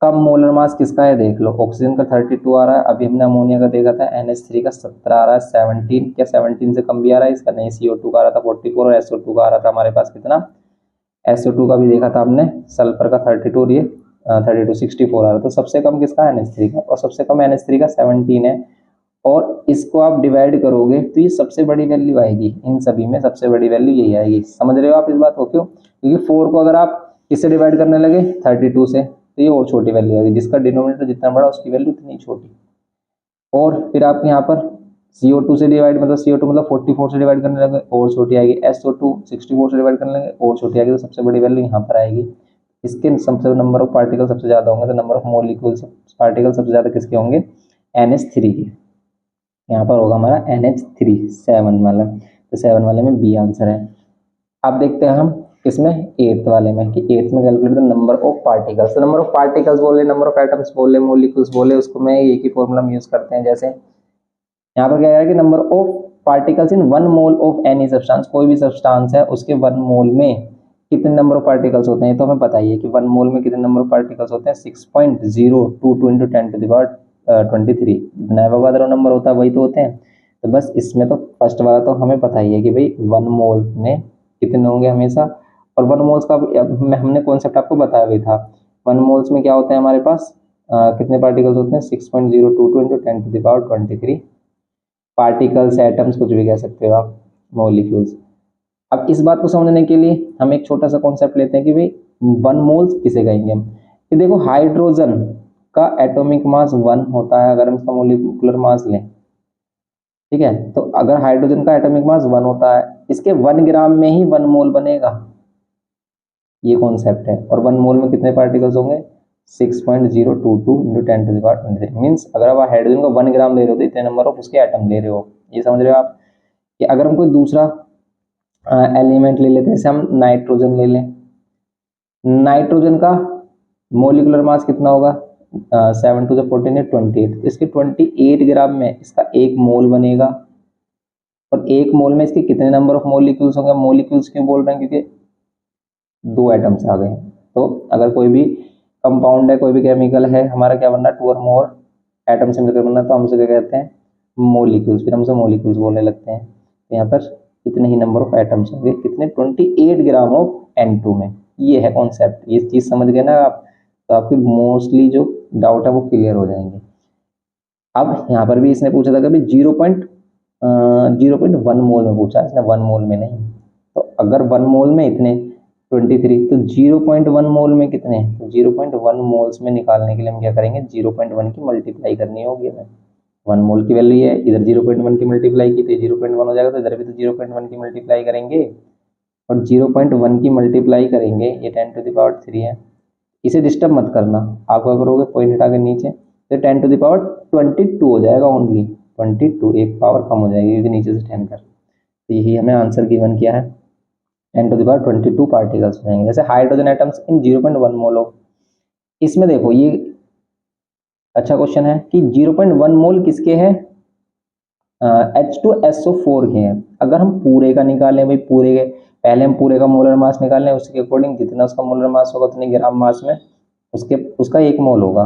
कम मोलर मास किसका है देख लो, ऑक्सीजन का 32 आ रहा है, अभी हमने अमोनिया का देखा था NH3 का 17 आ रहा है, 17 क्या 17 से कम भी आ रहा है इसका, नहीं CO2 का आ रहा था 44 और SO2 का आ रहा था हमारे पास कितना, SO2 का भी देखा था हमने, सल्फर का 32 और ये 32 64 आ रहा था। तो सबसे कम किसका NH3 का, और सबसे कम NH3 का 17 है, और इसको आप डिवाइड करोगे तो ये सबसे बड़ी वैल्यू आएगी, इन सभी में सबसे बड़ी वैल्यू यही आएगी। समझ रहे हो आप इस बात को, क्यों, क्योंकि 4 को अगर आप किससे डिवाइड करने लगे 32 से तो ये और छोटी वैल्यू आएगी, जिसका डिनोमिनेटर जितना बड़ा उसकी वैल्यू उतनी छोटी। और फिर आप यहाँ पर CO2 से डिवाइड, मतलब CO2 मतलब 44 से डिवाइड करने लगे और छोटी आएगी, SO2 64 से डिवाइड करने लगे और छोटी आएगी, तो सबसे बड़ी वैल्यू यहाँ पर आएगी। इसके सबसे नंबर ऑफ पार्टिकल सबसे ज्यादा होंगे, तो नंबर ऑफ मॉलिक्यूल्स पार्टिकल सबसे ज्यादा किसके होंगे, NH3 के। यहाँ पर होगा हमारा NH3 7 वाला, तो 7 वाले में बी आंसर है। अब देखते हैं हम इसमें 8th वाले में कि 8th में calculate the number of particles. Number of particles बोले, नंबर ऑफ एटम्स बोले, मॉलिक्यूल्स बोले, उसको मैं एक ही फॉर्मूला में यूज करते हैं। जैसे यहाँ पर क्या है कि number of particles in 1 mole of any substance, कोई भी सब्सटेंस है उसके 1 मोल में कितने नंबर ऑफ पार्टिकल्स होते हैं, तो हमें बताइए कि 1 मोल में कितने नंबर ऑफ पार्टिकल्स होते हैं, 6.022 इंटू 10⁻23 जितना एवोगाड्रो नंबर होता है वही तो होते हैं। तो बस इसमें तो फर्स्ट वाला तो हमें पता ही है कि भाई 1 मोल में कितने होंगे हमेशा, और 1 मोल्स का हमने कॉन्सेप्ट आपको बताया भी था। 1 मोल्स में क्या होते हैं हमारे पास, कितने पार्टिकल्स होते हैं, 6.022 इंटू 10⁻23 पार्टिकल्स, एटम्स, कुछ भी कह सकते हो आप, मॉलिक्यूल्स। अब इस बात को समझने के लिए हम एक छोटा सा कॉन्सेप्ट लेते हैं कि भाई 1 मोल्स किसे कहेंगे हम, कि देखो हाइड्रोजन का एटॉमिक मास 1 होता है, अगर हम इसका मोलिकुलर मास लें, ठीक है, तो अगर हाइड्रोजन का एटॉमिक मास 1 होता है, इसके 1 ग्राम में ही 1 मोल बनेगा, ये कॉन्सेप्ट है। और 1 मोल में कितने पार्टिकल्स होंगे, 6.022 इंटू 10⁻23 मीन्स अगर आप हाइड्रोजन का 1 ग्राम ले रहे हो तो इतने नंबर ऑफ उसके एटम ले रहे हो। ये समझ रहे हो आप, कि अगर हम कोई दूसरा एलिमेंट ले लेते हैं, जैसे हम नाइट्रोजन ले लें, नाइट्रोजन का मोलिकुलर मास कितना होगा, 7 टू द 14 है 28, तो इसके 28 ग्राम में इसका 1 मोल बनेगा, और 1 मोल में इसके कितने नंबर ऑफ मॉलिक्यूल्स होंगे। मॉलिक्यूल्स क्यों बोल रहे हैं, क्योंकि 2 एटम्स आ गए। तो अगर कोई भी कंपाउंड है, कोई भी केमिकल है, हमारा क्या बनना है, 2 और मोर एटम से मिलकर बनना, तो हम उसे क्या कहते हैं, मॉलिक्यूल्स, फिर हम उसे मॉलिक्यूल्स बोलने लगते हैं। तो यहाँ पर कितने ही नंबर ऑफ एटम्स होंगे, कितने, 28 ग्राम ऑफ N2 में। ये है कॉन्सेप्ट, ये चीज समझ गए ना आप, तो आपकी मोस्टली जो डाउट है वो क्लियर हो जाएंगे। अब यहाँ पर भी इसने पूछा था कि 0.1 मोल में पूछा, इसने 1 मोल में नहीं। तो अगर 1 मोल में इतने 23, तो 0.1 मोल में कितने, तो 0.1 मोल्स में निकालने के लिए हम क्या करेंगे, 0.1 की मल्टीप्लाई करनी होगी हमें। 1 मोल की वैल्यू है, इधर 0.1 की मल्टीप्लाई की तो 0.1 हो जाएगा, तो इधर भी तो 0.1 की मल्टीप्लाई करेंगे, और 0.1 की मल्टीप्लाई करेंगे, ये 10⁻3 है। इसे डिस्टर्ब मत करना, आप क्या करोगे, पॉइंट हटा के नीचे, तो 10⁻22 हो जाएगा, ओनली 22, एक पावर कम हो जाएगी क्योंकि नीचे से 10 कर। तो यही हमें आंसर गिवन किया है, 10⁻22 पार्टिकल्स हो जाएंगे। जैसे hydrogen atoms in 0.1 mole of, इसमें देखो ये अच्छा क्वेश्चन है कि 0.1 मोल किसके है, H2SO4 के हैं। अगर हम पूरे का निकालें भाई, पूरे के पहले हम पूरे का मोलर मास निकालें, उसके अकॉर्डिंग जितना उसका मोलर मास होगा उतने ग्राम मास में उसका 1 मोल होगा।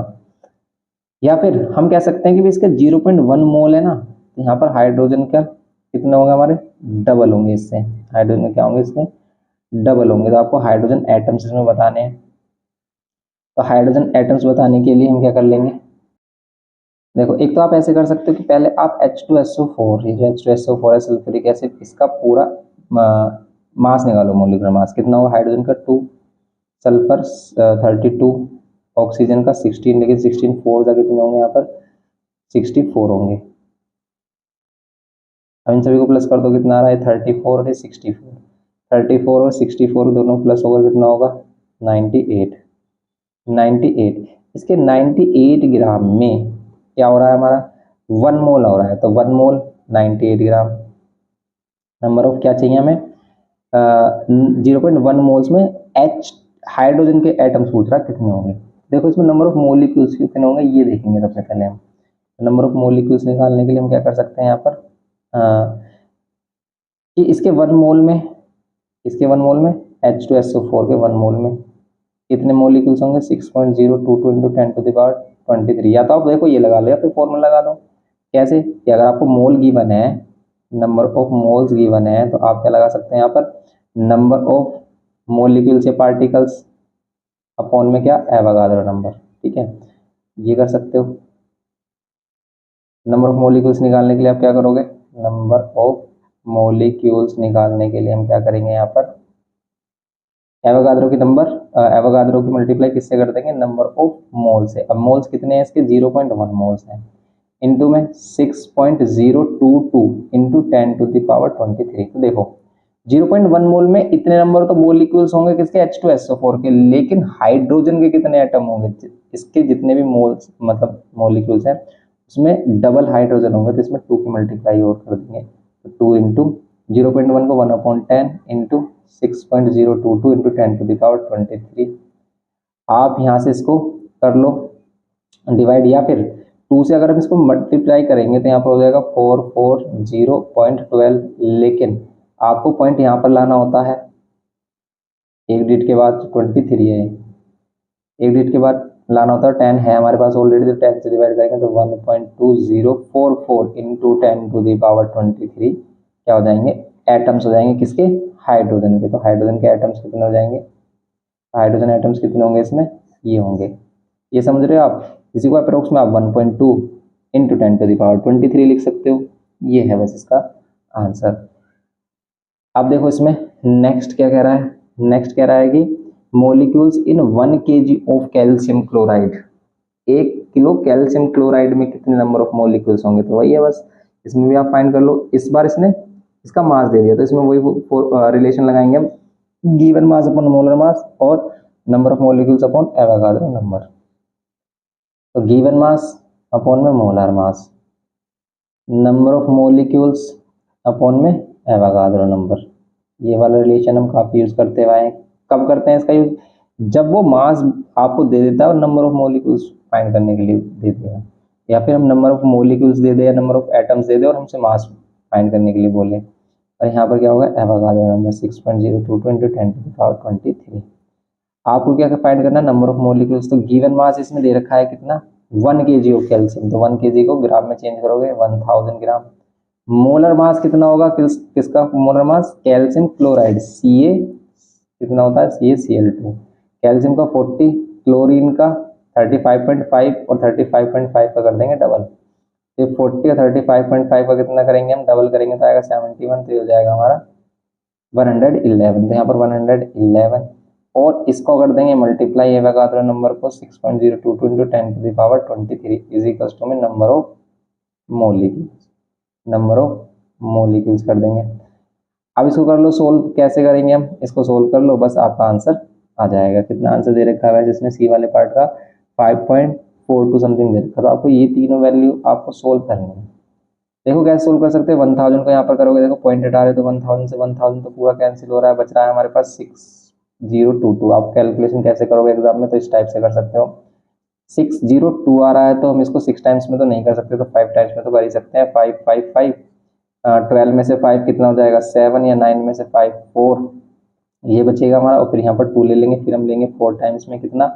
या फिर हम कह सकते हैं कि भी इसका 0.1 मोल है ना, तो यहाँ पर हाइड्रोजन का कितने होंगे हमारे, डबल होंगे। इससे हाइड्रोजन क्या होंगे, इसके डबल होंगे। तो आपको हाइड्रोजन एटम्स इसमें बताने हैं। तो हाइड्रोजन एटम्स बताने के लिए हम क्या कर लेंगे, देखो एक तो आप ऐसे कर सकते हो कि पहले आप H2SO4, ये जो H2SO4 है सल्फ्यूरिक एसिड, इसका पूरा मास निकालो, मोलिकुलर मास कितना होगा। हाइड्रोजन का 2, सल्फर 32, ऑक्सीजन का 16, लेकिन 16 4 का कितने होंगे यहाँ पर 64 होंगे। अब इन सभी को प्लस कर दो, कितना आ रहा है 34 और 64, 34 और 64 दोनों प्लस होकर कितना होगा 98। 98 इसके 98 ग्राम में क्या हो रहा है हमारा 1 मोल हो रहा है। तो 1 मोल 98 ग्राम। नंबर ऑफ क्या चाहिए हमें 0.1 मोल्स में H हाइड्रोजन के एटम्स पूछ रहा कितने होंगे। देखो इसमें नंबर ऑफ मोलिक्यूल्स कितने होंगे ये देखेंगे सबसे पहले हम। नंबर ऑफ मोलिक्यूल्स निकालने के लिए हम क्या कर सकते हैं यहाँ पर कि इसके 1 मोल में H2SO4 के 1 मोल में कितने मोलिक्यूल्स होंगे 6.022 इंटू 10 टू द पावर 23। या तो आप देखो ये लगा लो या फिर फॉर्मूला लगा दो। कैसे कि अगर आपको मोल गिवन है, नंबर ऑफ मोल्स गिवन है, तो आप क्या लगा सकते हैं यहाँ पर नंबर ऑफ मोलिक्यूल्स या पार्टिकल्स अपॉन में क्या एवोगाड्रो नंबर। ठीक है, ये कर सकते हो। नंबर ऑफ मोलिक्यूल्स निकालने के लिए आप क्या करोगे, नंबर ऑफ मोलिक्यूल्स निकालने के लिए हम क्या करेंगे यहाँ पर एवोगाड्रो एवोगाड्रो की मल्टीप्लाई किससे कर देंगे, नंबर ऑफ मोल से। अब मोल्स कितने हैं इसके 0.1 मोल्स हैं, इनटू में 6.022 इंटू 10 टू द पावर 23। तो देखो 0.1 मोल में इतने नंबर तो मोलिक्यूल्स होंगे किसके H2SO4 के, लेकिन हाइड्रोजन के कितने एटम होंगे, इसके जितने भी मोल्स मतलब मोलिक्यूल्स हैं उसमें डबल हाइड्रोजन होंगे। तो इसमें 2 की मल्टीप्लाई और कर देंगे, तो 2 इंटू 0.1 को 1/10 into 6.022 into 10 to the power 23। आप यहाँ से इसको कर लो डिवाइड, या फिर 2 से अगर हम इसको मल्टीप्लाई करेंगे तो यहाँ पर हो जाएगा 440.12। लेकिन आपको पॉइंट यहाँ पर लाना होता है, एक डिजिट के बाद 23 है, एक डिजिट के बाद लाना होता है 10 है हमारे पास ऑलरेडी, तो 10 से डिवाइड करेंगे तो 1.2044 इंटू 10 टू द पावर 23 क्या हो जाएंगे, एटम्स हो जाएंगे किसके, हाइड्रोजन के। तो हाइड्रोजन के एटम्स कितने हो जाएंगे, हाइड्रोजन एटम्स कितने होंगे इसमें, ये होंगे। ये समझ रहे हो आप, इसी को अप्रोक्स में आप 1.2 इंटू 10 टू द पावर 23 लिख सकते हो। ये है बस इसका आंसर। अब देखो इसमें नेक्स्ट क्या कह रहा है, नेक्स्ट कह रहा है कि molecules in 1 kg of calcium chloride, 1 kilo calcium chloride में कितने नंबर ऑफ मोलिक्यूल्स होंगे। तो वही है बस, इसमें भी आप फाइंड कर लो। इस बार इसने इसका मास दे दिया तो इसमें वही रिलेशन लगाएंगे हम, given mass upon molar mass और number of molecules upon Avogadro number. तो गिवन मास अपॉन में molar mass, number of molecules upon में एवोगाड्रो नंबर। ये वाला रिलेशन हम काफ़ी यूज़ करते हुए हैं। कब करते हैं इसका यूज़, जब वो मास आपको दे देता है और नंबर ऑफ मोलिक्यूल्स फाइंड करने के लिए दे देगा, या फिर हम नंबर ऑफ मोलिक्यूल्स दे दे या नंबर ऑफ एटम्स दे दे और हमसे मास फाइंड करने के लिए बोले। और यहाँ पर क्या होगा Avogadro number 6.022 into 10 to the power 23। आपको क्या फाइंड करना है, नंबर ऑफ मोलिक्यूल्स। तो गिवन मास इसमें दे रखा है कितना 1 kg ऑफ कैल्शियम, तो 1 kg को ग्राम में चेंज करोगे 1000 ग्राम। मोलर मास कितना होगा, किसका molar mass, calcium chloride Ca कितना होता है CaCl2, कैल्शियम का 40, क्लोरीन का 35.5 और 35.5 का कर देंगे डबल। तो 40 और 35.5 का कितना करेंगे हम, डबल करेंगे तो आएगा 71, तो ये हो जाएगा हमारा 111। तो यहाँ पर 111 और इसको कर देंगे मल्टीप्लाई एवोगाड्रो नंबर को 6.022 into 10 to the power 23 is equals to में number of molecules, number of molecules कर देंगे। अब इसको कर लो सोल्व, कैसे करेंगे हम, इसको सोल्व कर लो बस आपका आंसर आ जाएगा। कितना आंसर दे रखा है जिसने सी वाले पार्ट का 5.42 समथिंग दे रखा, तो आपको ये तीनों वैल्यू आपको सोल्व करनी है। देखो कैसे सोल्व कर सकते हैं, 1000 को यहाँ पर करोगे, देखो पॉइंट हटा रहे तो 1000 से 1000 तो पूरा कैंसिल हो रहा है, बच रहा है हमारे पास 6022। आप कैलकुलेशन कैसे करोगे एग्जाम में, तो इस टाइप से कर सकते हो। 602 आ रहा है तो हम इसको 6 टाइम्स में तो नहीं कर सकते, तो 5 टाइम्स में तो कर ही सकते हैं। 5 5 5 12 में से 5 कितना हो जाएगा 7, या 9 में से 5 4, ये बचेगा हमारा। और फिर यहाँ पर 2 ले लेंगे, फिर हम लेंगे 4 टाइम्स में, कितना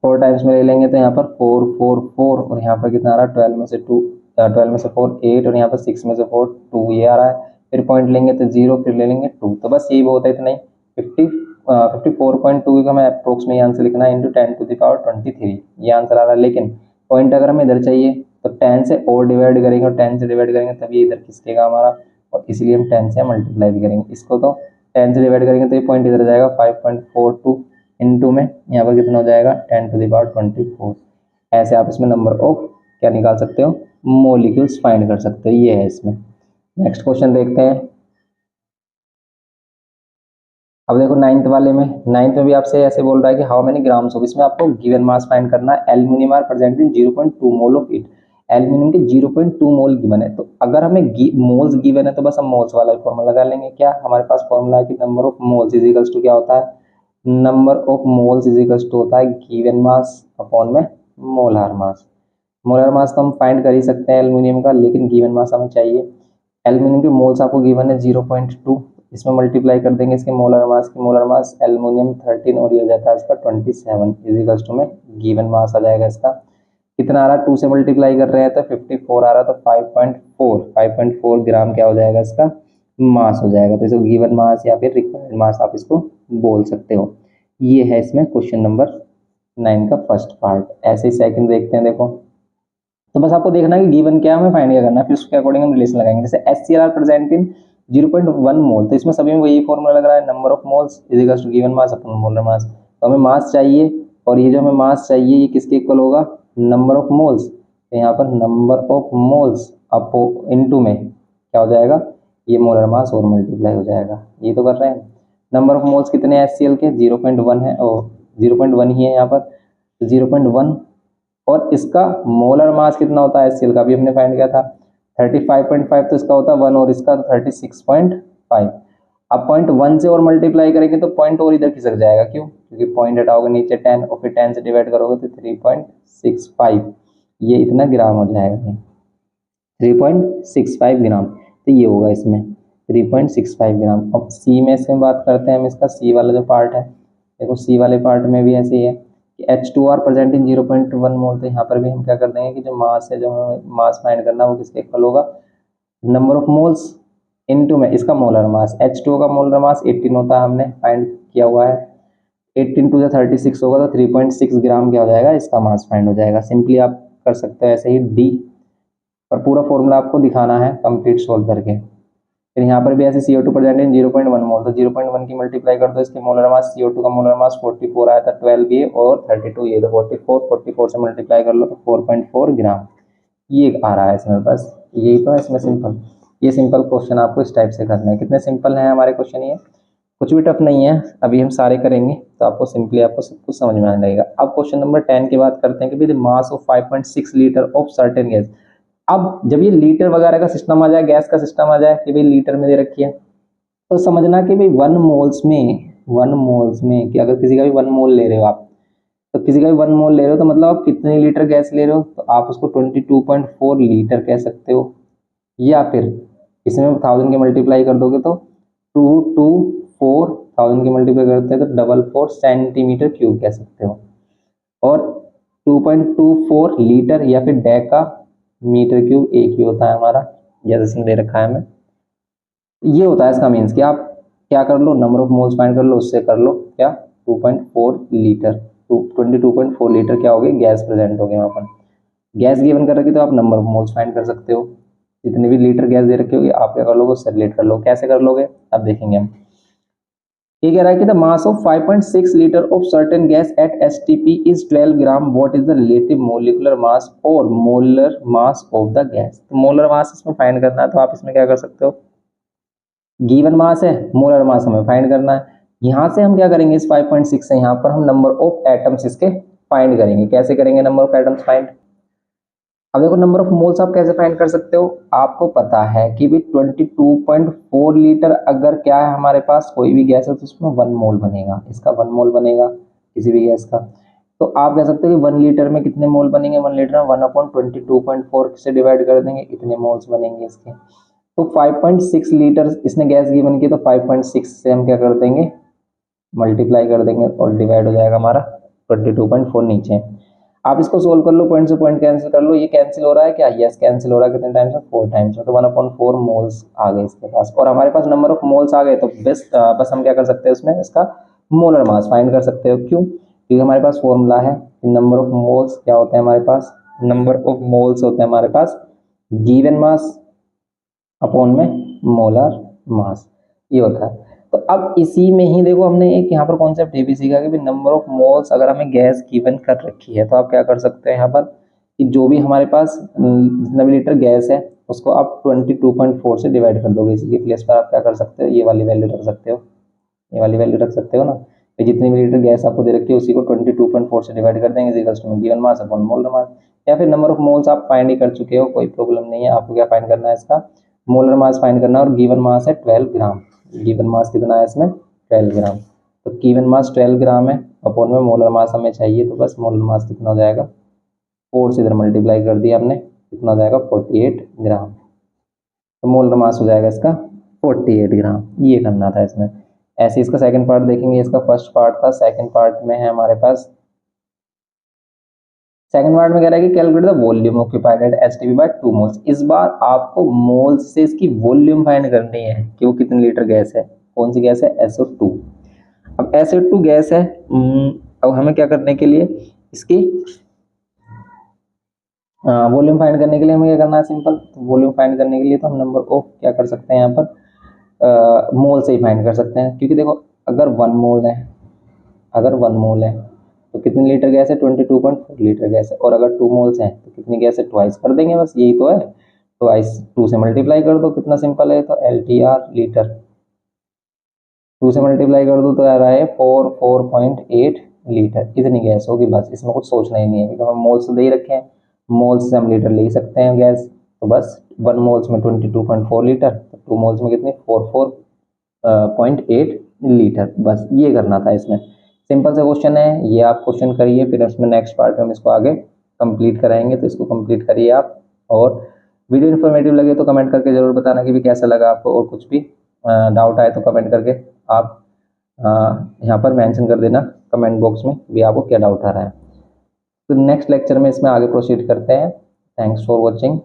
4 टाइम्स में ले लेंगे तो यहाँ पर 4 4 4, और यहाँ पर कितना आ रहा है 12 में से 2, 12 में से 4 8, और यहाँ पर 6 में से 4 2, ये आ रहा है। फिर पॉइंट लेंगे तो 0, फिर ले लेंगे 2, तो बस यही बहुत है, इतना ही। 54.2 का हमें अप्रोक्स में आंसर लिखना है, इंटू 10⁻23, ये आंसर आ रहा है। लेकिन पॉइंट अगर हमें इधर चाहिए तो 10 से और डिवाइड करेंगे, और 10 से डिवाइड करेंगे तब ये इधर खिसकेगा हमारा, और इसलिए हम 10 से मल्टीप्लाई भी करेंगे इसको। तो 10 से डिवाइड करेंगे तो ये पॉइंट इधर जाएगा 5.42 इंटू में यहाँ पर कितना हो जाएगा 10⁻24। ऐसे आप इसमें नंबर ऑफ क्या निकाल सकते हो, मोलिक्यूल्स फाइंड कर सकते हो, ये है इसमें। नेक्स्ट क्वेश्चन देखते हैं। अब देखो नाइन्थ में भी आपसे ऐसे बोल रहा है कि हाउ मेनी ग्राम्स ऑफ, इसमें आपको गिवन मास फाइंड करना है। Aluminium are present in 0.2 mole of it, aluminium के 0.2 मोल गिवन है। तो अगर हमें मोल्स गिवन है तो बस हम मोल्स वाला फॉर्मूला लगा लेंगे। क्या हमारे पास फॉर्मूला है कि number of moles is equals to क्या होता है, number of moles is equals to होता है गिवन मास अपॉन में मोलार मास। मोलार मास तो हम फाइंड कर ही सकते हैं एल्यूमिनियम का, लेकिन गिवन मास हमें चाहिए। एल्यूमिनियम के मोल्स आपको गिवन है 0.2, इसमें मल्टीप्लाई कर देंगे इसके मोलर मास की, मोलर मास एल्युमिनियम 13 और ये हो जाता है इसका 27 इजिकल्स टू में गिवन मास आ जाएगा इसका। कितना आ रहा है 2 से मल्टीप्लाई कर रहे हैं तो 54 आ रहा है, तो 5.4 ग्राम क्या हो जाएगा इसका मास हो जाएगा। तो इसको गिवन मास या फिर रिक्वायर्ड मास आप इसको बोल सकते हो। ये है इसमें क्वेश्चन नंबर 9 का फर्स्ट पार्ट। ऐसे ही सेकंड देखते हैं। देखो तो बस आपको देखना है कि गिवन क्या है, हमें फाइंड क्या करना है, फिर उसके अकॉर्डिंग हम रिलेशन लगाएंगे। जैसे HCl प्रेजेंट इन 0.1 मोल, तो इसमें सभी में वही फॉर्मूला लग रहा है, number of moles is equal to given mass upon molar mass. तो हमें मास चाहिए, और ये जो हमें मास चाहिए ये किसके इक्वल होगा, नंबर ऑफ मोल्स। तो यहाँ पर नंबर ऑफ मोल्स अपो इनटू में क्या हो जाएगा, ये मोलर मास और मल्टीप्लाई हो जाएगा। ये तो कर रहे हैं। नंबर ऑफ मोल्स कितने हैं HCl के 0.1 है, और 0.1 ही है यहाँ पर, 0.1। और इसका मोलर मास कितना होता है HCl का, भी हमने फाइंड किया था 35.5, तो इसका होता है 1 और इसका 36.5। अब पॉइंट 1 से और मल्टीप्लाई करेंगे तो पॉइंट और इधर खिसक जाएगा, क्यों, क्योंकि पॉइंट हटाओगे नीचे 10 और फिर 10 से डिवाइड करोगे तो 3.65, ये इतना ग्राम हो जाएगा, 3.65 ग्राम। तो ये होगा इसमें 3.65 ग्राम। अब सी में इसमें बात करते हैं हम, इसका सी वाला जो पार्ट है, देखो सी वाले पार्ट में भी ऐसे ही है कि H2R प्रेजेंट इन 0.1 मोल। तो यहाँ पर भी हम क्या कर देंगे कि जो मास है, जो हमें मास फाइंड करना है वो किसके इक्वल होगा, नंबर ऑफ मोल्स इनटू में इसका मोलर मास। H2O का मोलर मास 18 होता है, हमने फाइंड किया हुआ है, 18 टू 36 होगा तो 3.6 ग्राम क्या हो जाएगा, इसका मास फाइंड हो जाएगा। सिंपली आप कर सकते हो ऐसे ही डी, पर पूरा फॉर्मूला आपको दिखाना है कंप्लीट सोल्व करके। फिर यहाँ पर भी ऐसे CO2 प्रेजेंट इन 0.1 मोल, तो 0.1 की मल्टीप्लाई कर दो, इसके मोलर मास CO2 का मोलर मास 44 आया था, 12 ये और 32 ये, तो 44 से मल्टीप्लाई कर लो तो 4.4 ग्राम ये आ रहा है इसमें। बस यही तो है इसमें सिंपल। ये सिंपल क्वेश्चन आपको इस टाइप से करना है। कितने सिंपल हैं हमारे क्वेश्चन, ये कुछ भी टफ नहीं है। अभी हम सारे करेंगे तो आपको सिंपली आपको सब कुछ समझ में आने लगेगा। अब क्वेश्चन नंबर 10 की बात करते हैं कि भाई मास of 5.6 litre of certain gas. अब जब ये लीटर वगैरह का सिस्टम आ जाए, गैस का सिस्टम आ जाए कि भाई लीटर में दे रखी है, तो समझना कि भाई 1 मोल्स में कि अगर किसी का भी 1 मोल ले रहे हो आप, तो किसी का भी 1 मोल ले रहे हो तो मतलब आप कितने लीटर गैस ले रहे हो, तो आप उसको 22.4 लीटर कह सकते हो। या फिर इसमें 1000 के मल्टीप्लाई कर दोगे तो 1000 के मल्टीप्लाई करते हैं तो 44 सेंटीमीटर क्यूब कह सकते हो। और 2.24 लीटर या फिर डेका मीटर क्यूब एक ही होता है हमारा, जैसे इसमें दे रखा है हमें। ये होता है इसका मीन्स कि आप क्या कर लो, नंबर ऑफ मोल्स फाइंड कर लो, उससे कर लो क्या 2.4 लीटर, 22.4 लीटर क्या हो गई गैस प्रेजेंट हो गए वहाँ पर। गैस गिवन कर रखी तो आप नंबर ऑफ मोल्स फाइंड कर सकते हो। जितने भी लीटर गैस दे रखी होगी आप क्या कर लोगे, उससे रिलेट कर लो। कैसे कर लोगे अब देखेंगे हम। ये कह रहा है कि the mass of 5.6 litre of certain gas at STP is 12 gram, what is the relative molecular mass और molar mass of the gas. तो मोलर मास इसमें फाइंड करना है, तो आप इसमें क्या कर सकते हो, गिवन मास है, मोलर मास हमें फाइंड करना है। यहाँ से हम क्या करेंगे, इस 5.6 से यहाँ पर हम नंबर ऑफ एटम्स इसके फाइंड करेंगे। कैसे करेंगे नंबर ऑफ एटम्स फाइंड, अब देखो नंबर ऑफ मोल्स आप कैसे फाइंड कर सकते हो। आपको पता है कि भी 22.4 लीटर अगर क्या है हमारे पास कोई भी गैस है तो उसमें 1 मोल बनेगा, इसका 1 मोल बनेगा किसी भी गैस का। तो आप कह सकते हो कि 1 लीटर में कितने मोल बनेंगे, 1 लीटर में 1/22.4 से डिवाइड कर देंगे, इतने मोल्स बनेंगे इसके। तो 5.6 लीटर इसने गैस गिवन की, तो 5.6 से हम क्या कर देंगे, मल्टीप्लाई कर देंगे और डिवाइड हो जाएगा हमारा 22.4 नीचे। आप इसको सोल्व कर लो, पॉइंट से पॉइंट कैंसिल कर लो, ये कैंसिल हो रहा है क्या, यस कैंसिल हो रहा है, कितने टाइम्स में, 4 टाइम्स में, तो 1/4 मोल्स आ गए इसके पास। और हमारे पास नंबर ऑफ मोल्स आ गए, तो बस हम क्या कर सकते हैं उसमें, इसका मोलर मास फाइंड कर सकते हो। क्यों, क्योंकि हमारे पास फॉर्मूला है नंबर ऑफ मोल्स क्या होते हैं हमारे पास, नंबर ऑफ मोल्स होते हैं हमारे पास गिवन मास अपॉन में मोलर मास, ये होता है। तो अब इसी में ही देखो हमने एक यहाँ पर कॉन्सेप्ट ये भी सीखा कि नंबर ऑफ मोल्स अगर हमें गैस गिवन कर रखी है, तो आप क्या कर सकते हैं यहाँ पर कि जो भी हमारे पास जितना भी लीटर गैस है उसको आप 22.4 से डिवाइड कर दोगे। इसी के प्लेस पर आप क्या कर सकते हो, ये वाली वैल्यू रख सकते हो, ये वाली वैल्यू रख सकते हो ना, तो जितनी भी लीटर गैस आपको दे रखी है उसी को 22.4 से डिवाइड कर देंगे, equals to given mass upon molar mass. या फिर नंबर ऑफ मोल्स आप फाइंड ही कर चुके हो, कोई प्रॉब्लम नहीं है। आपको क्या फाइंड करना है, इसका मोलर मास फाइंड करना है, और गिवन मास है 12 ग्राम। गिवन मास कितना है इसमें, 12 ग्राम। तो गिवन मास 12 ग्राम है, अपॉन में मोलर मास हमें चाहिए, तो बस मोलर मास कितना हो जाएगा, 4 से इधर मल्टीप्लाई कर दिया हमने, कितना हो जाएगा 48 ग्राम। तो मोलर मास हो जाएगा इसका 48 ग्राम, ये करना था इसमें। ऐसे इसका सेकंड पार्ट देखेंगे, इसका फर्स्ट पार्ट था, सेकंड पार्ट में है हमारे पास, सेकंड पार्ट में कह रहा है कि calculate the volume occupied at STP by 2 moles. इस बार आपको मोल्स से इसकी वॉल्यूम फाइंड करनी है कि वो कितने लीटर गैस है, कौन सी गैस है, SO2। अब SO2 गैस है, अब हमें क्या करने के लिए, इसकी वॉल्यूम फाइंड करने के लिए हमें क्या करना है, सिंपल वॉल्यूम फाइंड करने के लिए तो हम नंबर ऑफ क्या कर सकते हैं यहाँ पर मोल से ही फाइंड कर सकते हैं। क्योंकि देखो अगर 1 मोल है, अगर 1 मोल है तो कितनी लीटर गैस है, 22.4 लीटर गैस है। और अगर 2 मोल्स हैं तो कितनी गैस है, ट्वाइस कर देंगे, बस यही तो है। ट्वाइस 2 से मल्टीप्लाई कर दो, कितना सिंपल है, तो LTR लीटर 2 से मल्टीप्लाई कर दो तो आ रहा है 4.8 लीटर, इतनी गैस होगी। बस इसमें कुछ सोचना ही नहीं है, क्योंकि हम मोल्स दे ही रखे हैं, मोल्स से हम लीटर ले ही सकते हैं गैस। तो बस 1 मोल्स में 22.4 लीटर, तो 2 मोल्स में कितनी 44.8 लीटर। बस ये करना था इसमें, सिंपल सा क्वेश्चन है ये, आप क्वेश्चन करिए, फिर उसमें नेक्स्ट पार्ट में हम इसको आगे कंप्लीट कराएंगे। तो इसको कंप्लीट करिए आप, और वीडियो इन्फॉर्मेटिव लगे तो कमेंट करके जरूर बताना कि भी कैसा लगा आपको, और कुछ भी डाउट आए तो कमेंट करके आप यहाँ पर मेंशन कर देना कमेंट बॉक्स में भी आपको क्या डाउट आ रहा है। तो नेक्स्ट लेक्चर में इसमें आगे प्रोसीड करते हैं। Thanks for watching.